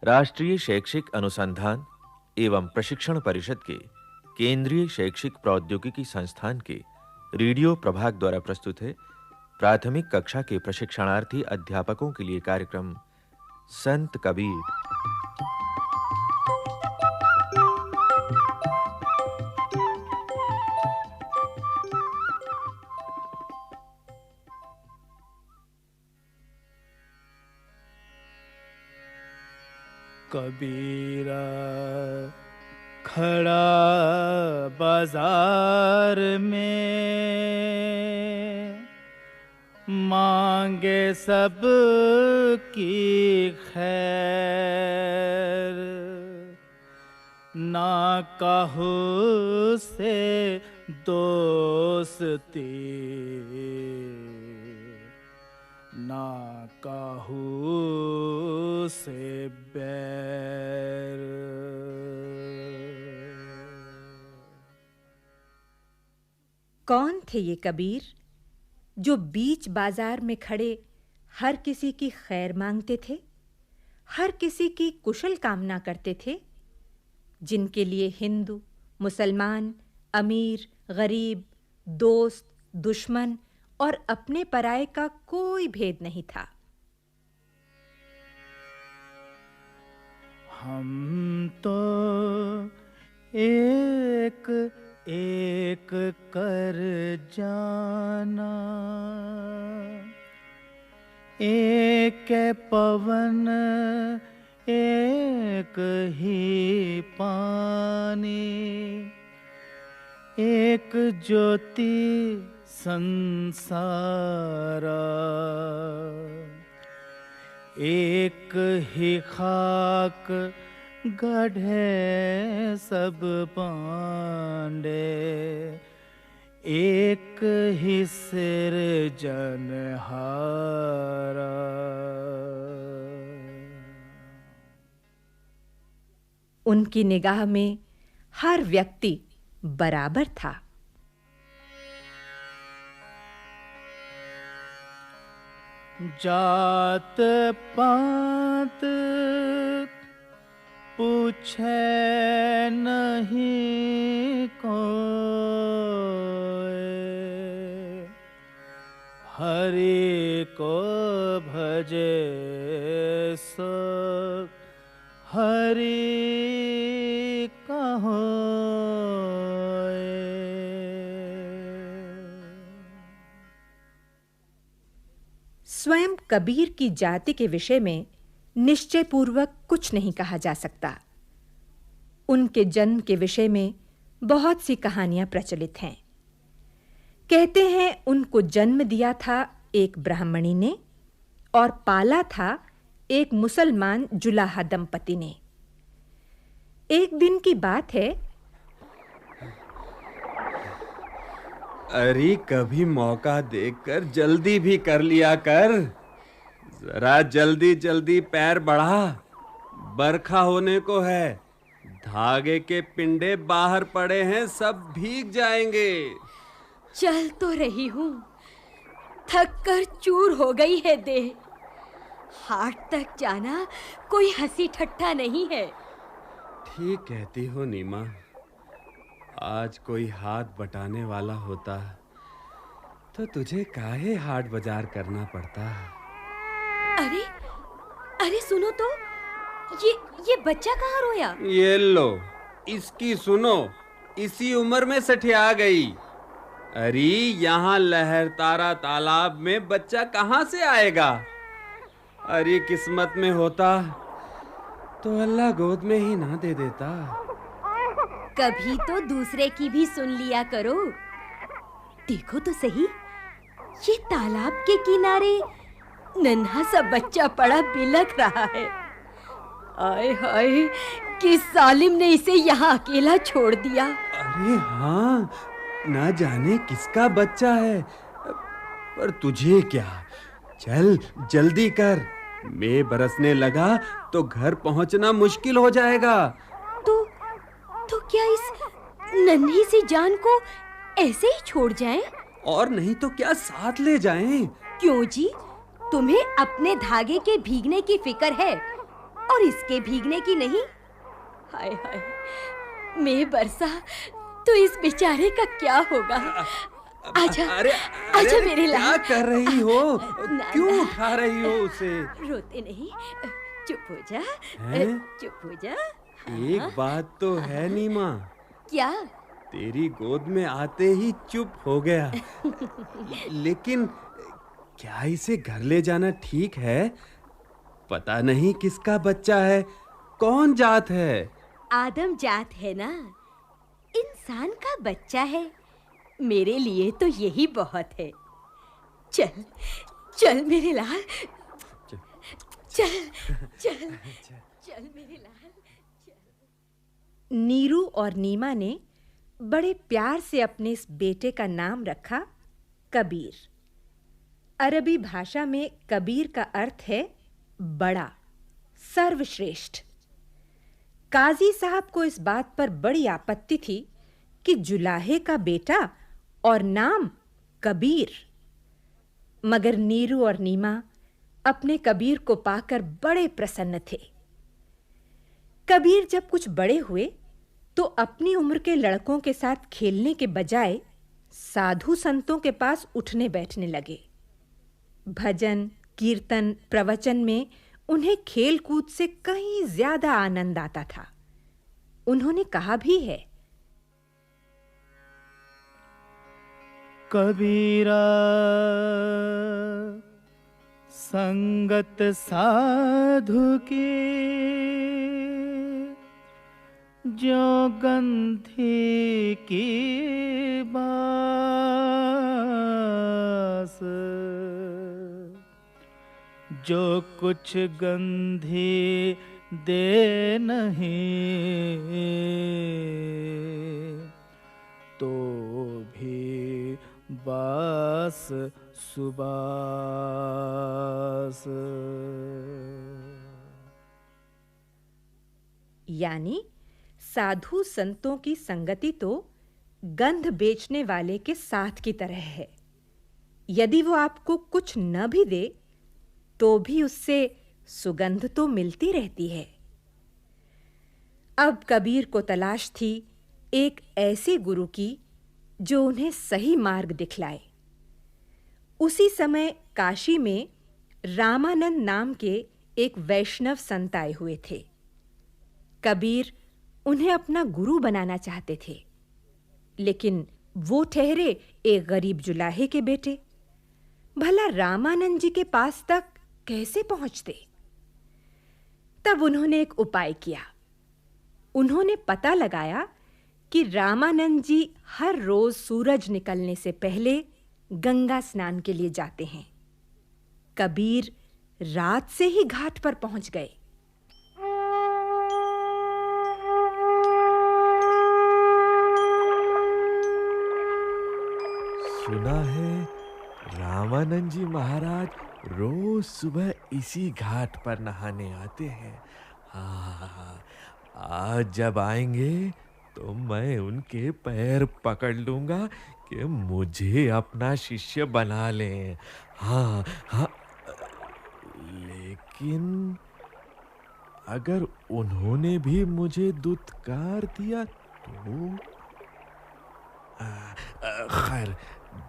राष्ट्रीय शैक्षिक अनुसंधान एवं प्रशिक्षण परिषद के केंद्रीय शैक्षिक प्रौद्योगिकी संस्थान के रेडियो प्रभाग द्वारा प्रस्तुत है प्राथमिक कक्षा के प्रशिक्षणार्थी अध्यापकों के लिए कार्यक्रम संत कबीर। कबीरा खड़ा बाजार में, मांगे सब की खैर, ना काहू से दोस्ती, ना काहू से बैर। कौन थे ये कबीर जो बीच बाजार में खड़े हर किसी की खैर मांगते थे, हर किसी की कुशल कामना करते थे, जिनके लिए हिंदू, मुसलमान, अमीर, गरीब, दोस्त, दुश्मन और अपने पराये का कोई भेद नहीं था। हम तो एक एक कर जाना, एक पवन एक ही पानी, एक ज्योति संसारा, एक ही खाक गढ़े सब पांडे, एक ही सिर जनहारा। उनकी निगाह में हर व्यक्ति बराबर था। जात पात पूछे नहीं कोई, हरि को भजे सो हरि कहो। स्वयं कबीर की जाति के विषय में निश्चय पूर्वक कुछ नहीं कहा जा सकता। उनके जन्म के विषय में बहुत सी कहानियां प्रचलित हैं। कहते हैं उनको जन्म दिया था एक ब्राह्मणी ने और पाला था एक मुसलमान जुलाहा दंपति ने। एक दिन की बात है। अरे कभी मौका देखकर जल्दी भी कर लिया कर, जरा जल्दी जल्दी पैर बढ़ा, बरखा होने को है, धागे के पिंडे बाहर पड़े हैं, सब भीग जाएंगे। चल तो रही हूँ, थक कर चूर हो गई है देह। हाट तक जाना कोई हंसी ठट्ठा नहीं है। ठीक कहती हो नीमा, आज कोई हाथ बटाने वाला होता तो तुझे काहे हाट बाजार करना पड़ता। अरे अरे सुनो तो, ये बच्चा कहाँ रोया? ये लो, इसकी सुनो, इसी उम्र में सठिया गई। अरे यहाँ लहरतारा तालाब में बच्चा कहाँ से आएगा? अरे किस्मत में होता तो अल्लाह गोद में ही ना दे देता। कभी तो दूसरे की भी सुन लिया करो। देखो तो सही, ये तालाब के किनारे नन्हा सा बच्चा पड़ा बिलख रहा है। आए हाय, किस जालिम ने इसे यहाँ अकेला छोड़ दिया। अरे हाँ, ना जाने किसका बच्चा है, पर तुझे क्या। चल जल्दी कर, मैं बरसने लगा तो घर पहुंचना मुश्किल हो जाएगा। तो क्या इस नन्ही सी जान को ऐसे ही छोड़ जाएं? और नहीं तो क्या साथ ले जाएं? क्यों जी, तुम्हें अपने धागे के भीगने की फिक्र है और इसके भीगने की नहीं। हाय हाय, मैं बरसा तो इस बेचारे का क्या होगा। आजा, आजा मेरे लाल। क्या कर रही हो? ना, क्यों ना। उठा रही हो उसे? रोते नहीं, चुप हो जा। हैं? चुप हो जा। एक बात तो है नीमा, क्या? तेरी गोद में आते ही चुप हो गया। लेकिन क्या इसे घर ले जाना ठीक है? पता नहीं किसका बच्चा है, कौन जात है। आदम जात है ना, इंसान का बच्चा है। मेरे लिए तो यही बहुत है। चल चल मेरे लाल, चल चल चल मेरे लाल चल। नीरू और नीमा ने बड़े प्यार से अपने इस बेटे का नाम रखा कबीर। अरबी भाषा में कबीर का अर्थ है बड़ा, सर्वश्रेष्ठ। काजी साहब को इस बात पर बड़ी आपत्ति थी कि जुलाहे का बेटा और नाम कबीर। मगर नीरू और नीमा अपने कबीर को पाकर बड़े प्रसन्न थे। कबीर जब कुछ बड़े हुए तो अपनी उम्र के लड़कों के साथ खेलने के बजाय साधु संतों के पास उठने बैठने लगे। भजन, कीर्तन, प्रवचन में उन्हें खेल-कूद से कहीं ज्यादा आनंद आता था। उन्होंने कहा भी है, कबीरा संगत साधु की जो गंधी की बास, जो कुछ गंधी दे नहीं तो भी बास सुबास। यानी साधु संतों की संगति तो गंध बेचने वाले के साथ की तरह है। यदि वो आपको कुछ न भी दे तो भी उससे सुगंध तो मिलती रहती है। अब कबीर को तलाश थी एक ऐसे गुरु की जो उन्हें सही मार्ग दिखलाए। उसी समय काशी में रामानंद नाम के एक वैष्णव संत आए हुए थे। कबीर उन्हें अपना गुरु बनाना चाहते थे, लेकिन वो ठहरे एक गरीब जुलाहे के बेटे। भला रामानंद जी के पास तक कैसे पहुंचते? तब उन्होंने एक उपाय किया। उन्होंने पता लगाया कि रामानंद जी हर रोज सूरज निकलने से पहले गंगा स्नान के लिए जाते हैं। कबीर रात से ही घाट पर पहुंच गए। सुना है रामानंद जी महाराज रोज सुबह इसी घाट पर नहाने आते हैं। हाँ, आज जब आएंगे तो मैं उनके पैर पकड़ लूंगा कि मुझे अपना शिष्य बना लें। हाँ हाँ, लेकिन अगर उन्होंने भी मुझे दुत्कार दिया तो खैर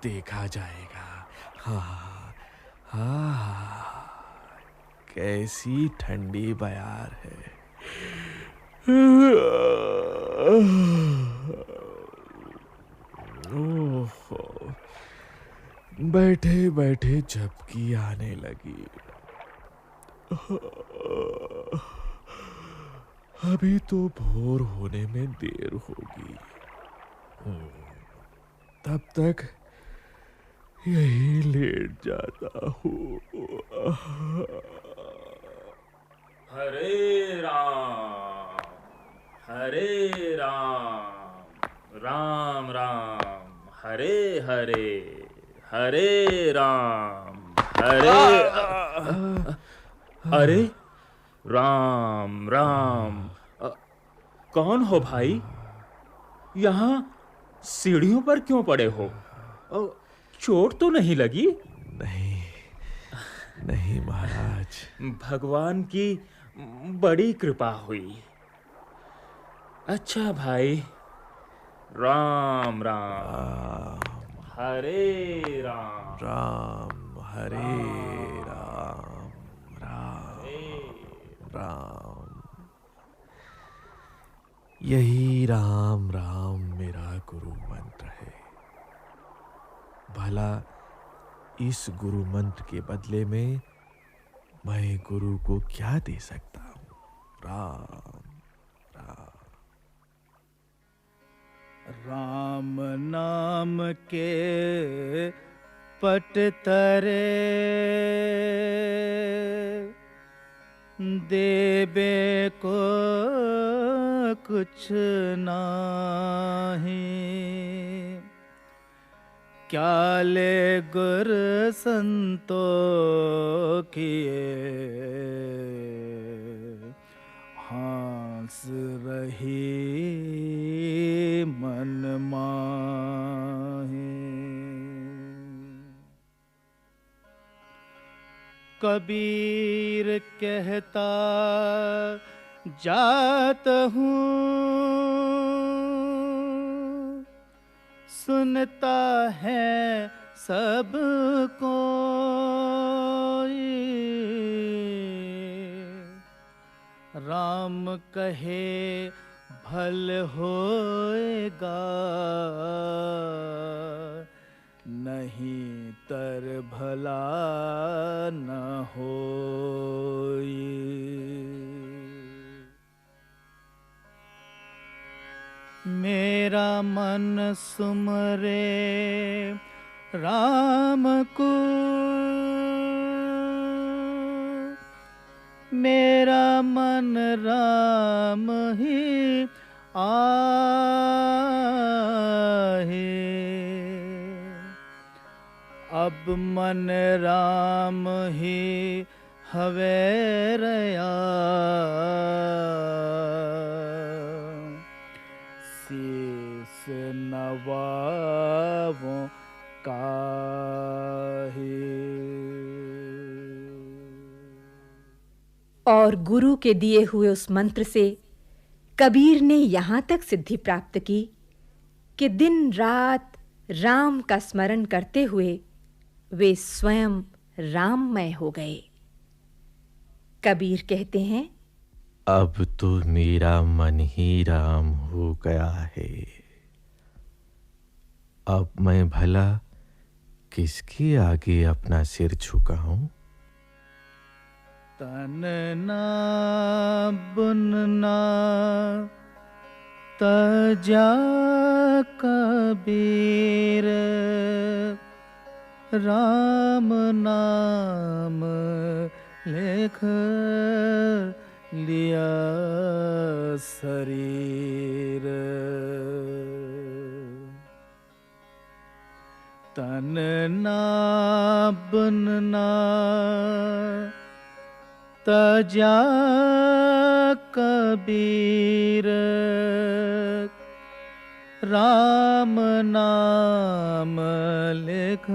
देखा जाएगा। हाँ हाँ, कैसी ठंडी बयार है। ओहो, बैठे बैठे झपकी आने लगी। अभी तो भोर होने में देर होगी। तब तक यही लेट जाता हूँ। हरे राम, हरे राम, राम राम, हरे हरे, हरे राम, हरे अरे राम राम। कौन हो भाई? यहाँ सीढ़ियों पर क्यों पड़े हो? चोट तो नहीं लगी? नहीं नहीं महाराज। भगवान की बड़ी कृपा हुई। अच्छा भाई, राम राम, हरे राम, राम हरे राम, राम राम। यही राम राम मेरा गुरु मंत्र है। भला इस गुरु मंत्र के बदले में मैं गुरु को क्या दे सकता हूँ? राम राम। राम नाम के पट तरे देबे को कुछ नाही। क्या ले गुर संतो किए हास रही मन माहे। कबीर कहता जात हूँ, सुनता है सब कोई। राम कहे भल होएगा, नहीं तर भला न होई। मेरा मन सुमरे राम को, मेरा मन राम ही आहे। अब मन राम ही हवे रया, शीस नवावों काहे। और गुरु के दिए हुए उस मंत्र से कबीर ने यहाँ तक सिद्धि प्राप्त की कि दिन रात राम का स्मरण करते हुए वे स्वयं राममय हो गए। कबीर कहते हैं, अब तो मेरा मन ही राम हो गया है। अब मैं भला किसके आगे अपना सिर झुकाऊं? तन ना बुनना तजा कबीर, राम नाम लेख लिया शरीर। तन ना बुनना तजा कबीर, राम नाम लिख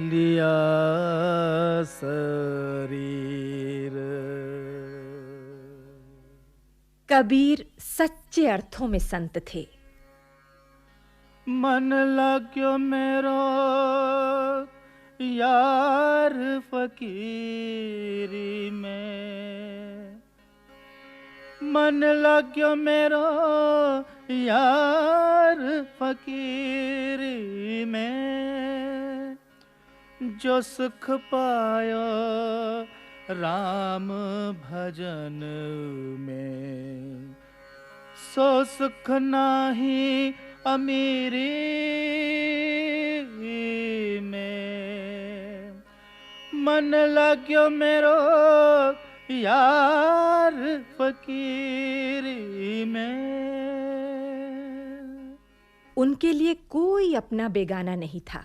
लिया शरीर। कबीर सच्चे अर्थों में संत थे। मन लाग्यो मेरो यार फकीरी में, मन लाग्यो मेरो यार फकीरी में। जो सुख पायो राम भजन में, सो सुख नाही अमीरी में। मन लाग्यो मेरो यार फकीरी में। उनके लिए कोई अपना बेगाना नहीं था।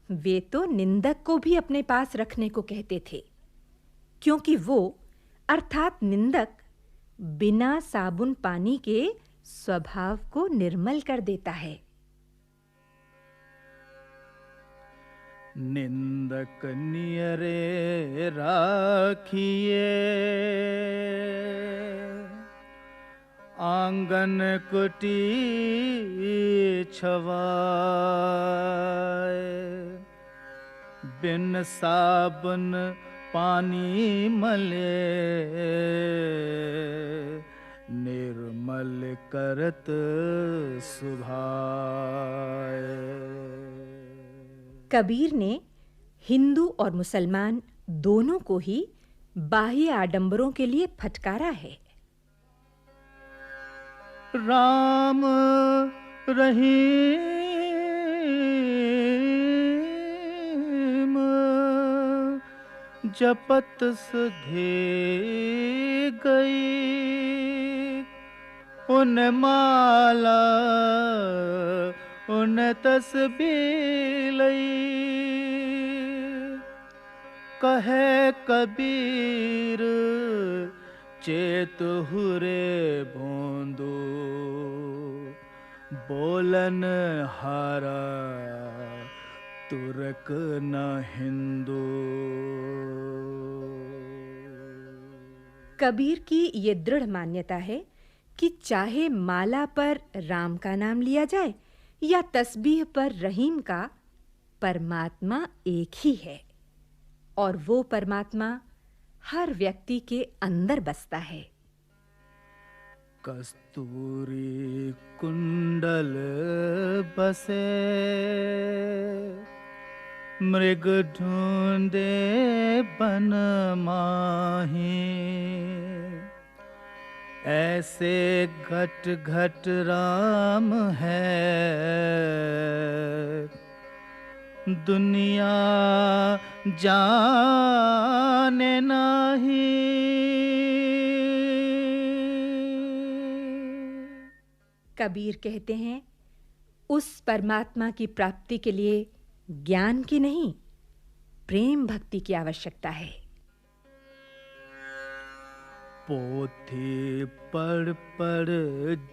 वे तो निंदक को भी अपने पास रखने को कहते थे, क्योंकि वो अर्थात निंदक बिना साबुन पानी के स्वभाव को निर्मल कर देता है। निंदक नियरे राखिए, आंगन कुटी छवाए, बिन साबुन पानी मले, निर्मल करत सुभाए। कबीर ने हिंदू और मुसलमान दोनों को ही बाह्य आडंबरों के लिए फटकारा है। राम रहीम जपत सुधे गई, उन माला उन तस्बीह लई, कहे कबीर चेत हुरे भोंदो, बोलन हारा तुरक न हिंदू। कबीर की ये दृढ़ मान्यता है कि चाहे माला पर राम का नाम लिया जाए या तस्बीह पर रहीम का, परमात्मा एक ही है और वो परमात्मा हर व्यक्ति के अंदर बसता है। कस्तूरी कुंडल बसे, मृग ढूंढे बन माही, ऐसे घट घट राम है, दुनिया जाने नहीं। कबीर कहते हैं, उस परमात्मा की प्राप्ति के लिए ज्ञान की नहीं, प्रेम भक्ति की आवश्यकता है। पोथी पढ़ पढ़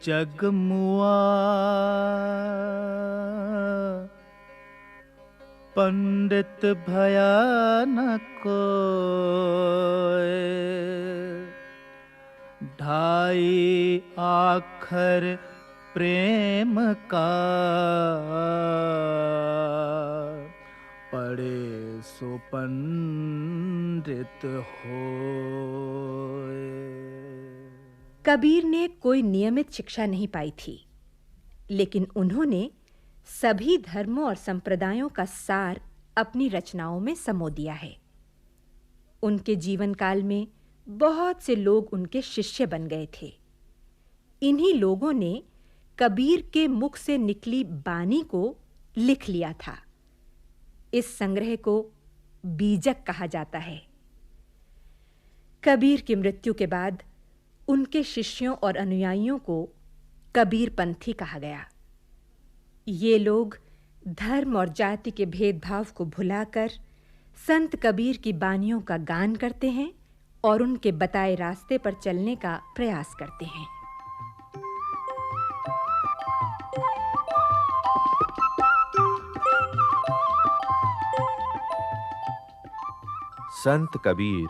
जग मुआ, पंडित भया न कोय, ढाई आखर प्रेम का, पढ़े सो पंडित होय। कबीर ने कोई नियमित शिक्षा नहीं पाई थी, लेकिन उन्होंने सभी धर्मों और संप्रदायों का सार अपनी रचनाओं में समो दिया है। उनके जीवन काल में बहुत से लोग उनके शिष्य बन गए थे। इन्हीं लोगों ने कबीर के मुख से निकली बानी को लिख लिया था। इस संग्रह को बीजक कहा जाता है। कबीर की मृत्यु के बाद उनके शिष्यों और अनुयायियों को कबीरपंथी कहा गया। ये लोग धर्म और जाति के भेदभाव को भुलाकर संत कबीर की बानियों का गान करते हैं और उनके बताए रास्ते पर चलने का प्रयास करते हैं। संत कबीर।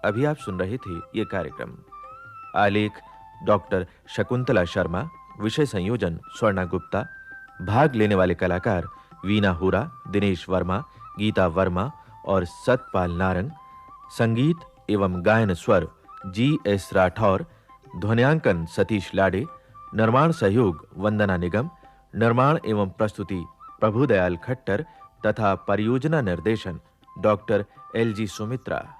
अभी आप सुन रहे थे ये कार्यक्रम। आलेख डॉक्टर शकुंतला शर्मा, विषय संयोजन स्वर्णा गुप्ता, भाग लेने वाले कलाकार वीना हुरा, दिनेश वर्मा, गीता वर्मा और सतपाल नारंग, संगीत एवं गायन स्वर जी.एस. राठौर, ध्वन्यांकन सतीश लाडे, निर्माण सहयोग वंदना निगम, निर्माण एवं प्रस्तुति प्रभुदयाल खट्टर तथा परियोजना निर्देशन डॉक्टर एल.जी. सुमित्रा।